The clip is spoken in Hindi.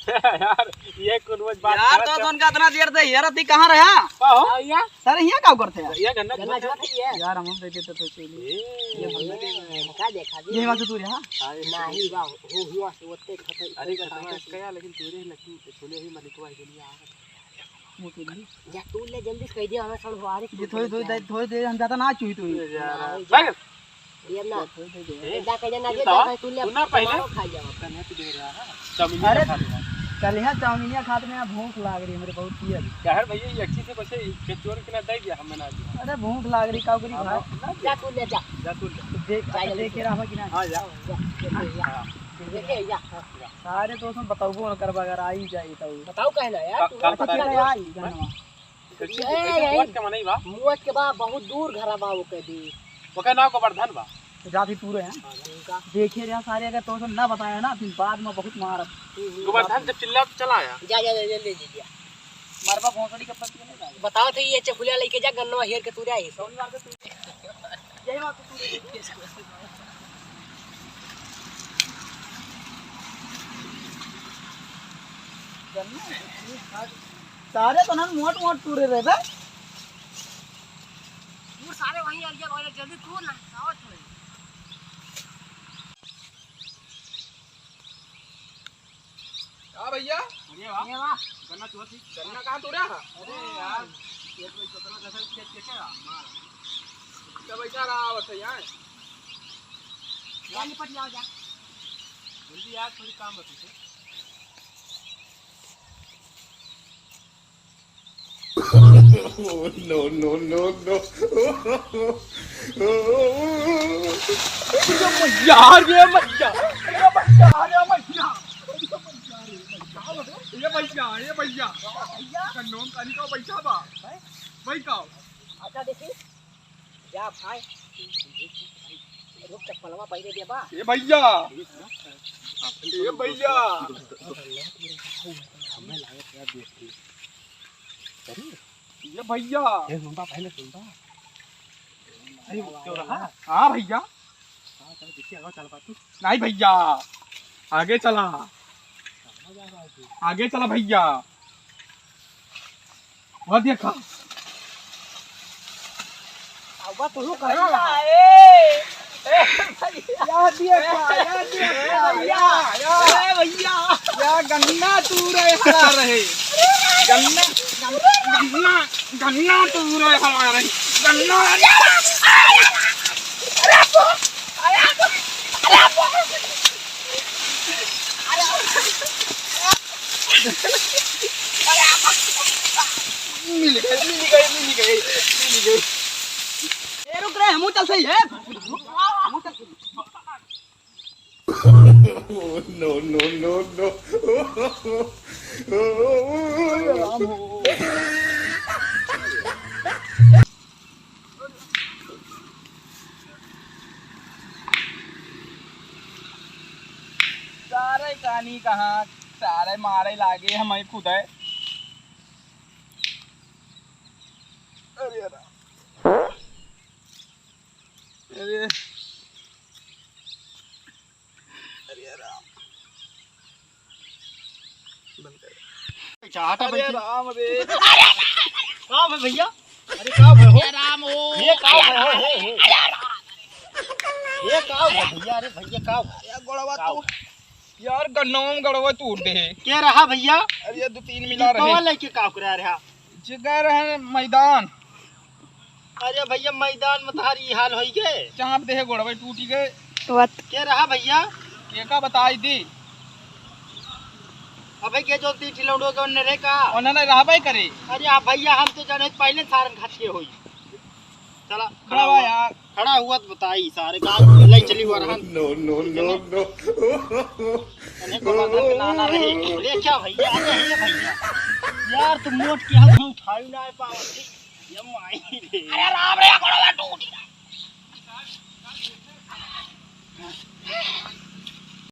यार ये कौन रोज बात यार तो जोन का इतना देर दे यार ती कहां रहा हां या सर यहां का करते हैं ये गन्ना जो थी है यार हम देते तो चलिए ये का देखा जी ये बात तू रहा नहीं बा हो हुआ से ओते खत अरे कया लेकिन तोरे लकी छोले ही मलिकवा के लिए वो तो नहीं जा तू ले जल्दी कह दे हमें सब बाहर ये थोड़ी देर हम ज्यादा ना चुई तो यार भाई ये ना ए जा कह ना दे तू ले तू ना पहले खा जा कन्या पे दे रहा है चाउमीन अरे खा लेगा कल यहाँ चाउमीनिया खाते में भूख लाग रही है मेरे बहुत पियर यार भैया ये अच्छी से बसे के चोर के ना दे दिया हमें ना दिया अरे भूख लाग रही काउकरी भाई जा तू ले जा जा तू देख के रहा कि ना हां जा देखे जा सारे तो उसमें बताऊबो न करबा अगर आई जाए तो बताओ कहना यार तू कल पता अच्छा है आई गनवा वोट के मनाई बा मुआज के बा बहुत दूर घर बा वो कह दी ओके नाव को वर्धन बा जाति पूरे हैं देखे रहा सारे अगर तो ना बताया ना फिर बाद में बहुत मार गोवर्धन जब चिल्ला चला आया जा जा ले ले जा मरबा भोसड़ी कब तक नहीं जाएगा बताओ तो ये चकुलिया लेके जा गन्नवा हेर के तू रे आई यही बात तू सारे तो ना मोट मोट टूरे रहे थे तू सारे वहीं आ गया जल्दी तू ना आओ थोड़े हां भैया ये वाह गन्ना चोर थी गन्ना कहां तोड़ा है अरे यार ये कोई 17 दशक के क्या मार क्या बैठा रहा बस यहां यार निपट जाओ जा जल्दी यार थोड़ी काम बची है no, no, no, no. यार ये भैया ये भैया कन्नोम कानी का बैठा बा भाई का अच्छा देखी जा भाई रुक चप्पलवा पहले दे बा ये भैया ये भैया ए सुनता पहले सुनता अरे क्यों रहा हां भैया हां चल देखिए आगे चल पातू नहीं भैया आगे चला भैया वो देखा अब तो रुक रहा या गन्ना तूरे हरा रहे गन्ना तूरे हरा रहे गन्ना मिल गई ये रुक रहे हम चल सही है no, no, no, no. सारे कहानी कहाँ सारे मारे लागे हमें खुद है अरे अरे अरे राम रे काम है भैया अरे का भाई हो राम हो ये काम है ये काम है भैया अरे भैया काम यार गोड़वा तू यार गन्नोम गड़वा टूट दे क्या रहा भैया अरे ये 2-3 मिला रहे कौन लेके काम करा रहा जगह रहे मैदान अरे भैया मैदान में तारी हाल होई के चाप दे गोड़वा टूटी गए क्या रहा भैया के का बताई दी अबे के जो ती ठिलौड़ो के ओने रे का उन्होंने रहबे करे अरे आप भैया हम तो जाने पहले सारन खात के होई चला खड़ा हुआ यार खड़ा हुआ तो बताई सारे काम ले चली हुआ रहन No, no, no, no. अने को बात पे नाना रहे ले क्या भैया आ रहे भैया यार तुम मोट के हाथ में उठाई ना पावती ये माई रे अरे राम रे कोड़ा टूटी